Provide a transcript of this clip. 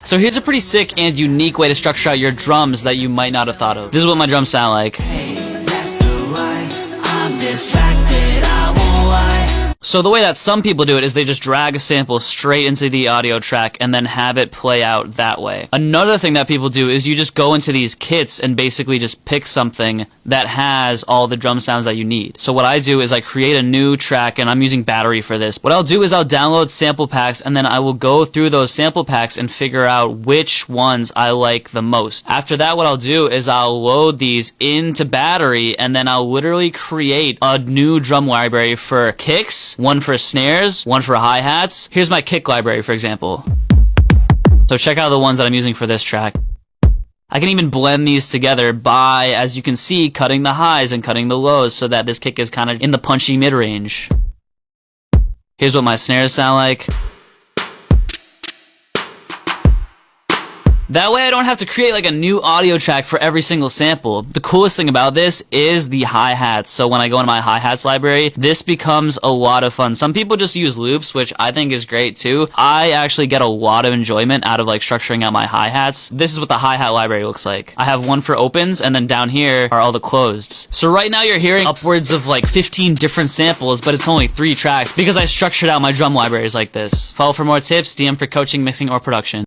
So here's a pretty sick and unique way to structure out your drums that you might not have thought of. This is what my drums sound like. So the way that some people do it is they just drag a sample straight into the audio track and then have it play out that way. Another thing that people do is you just go into these kits and basically just pick something that has all the drum sounds that you need. So what I do is I create a new track, and I'm using Battery for this. What I'll do is I'll download sample packs, and then I will go through those sample packs and figure out which ones I like the most. After that, what I'll do is I'll load these into Battery, and then I'll literally create a new drum library for kicks, one for snares, one for hi-hats. Here's my kick library, for example. So check out the ones that I'm using for this track. I can even blend these together by, as you can see, cutting the highs and cutting the lows so that this kick is kind of in the punchy mid-range. Here's what my snares sound like. That way I don't have to create like a new audio track for every single sample. The coolest thing about this is the hi-hats. So when I go into my hi-hats library, this becomes a lot of fun. Some people just use loops, which I think is great too. I actually get a lot of enjoyment out of like structuring out my hi-hats. This is what the hi-hat library looks like. I have one for opens, and then down here are all the closeds. So right now you're hearing upwards of like 15 different samples, but it's only 3 tracks because I structured out my drum libraries like this. Follow for more tips, DM for coaching, mixing, or production.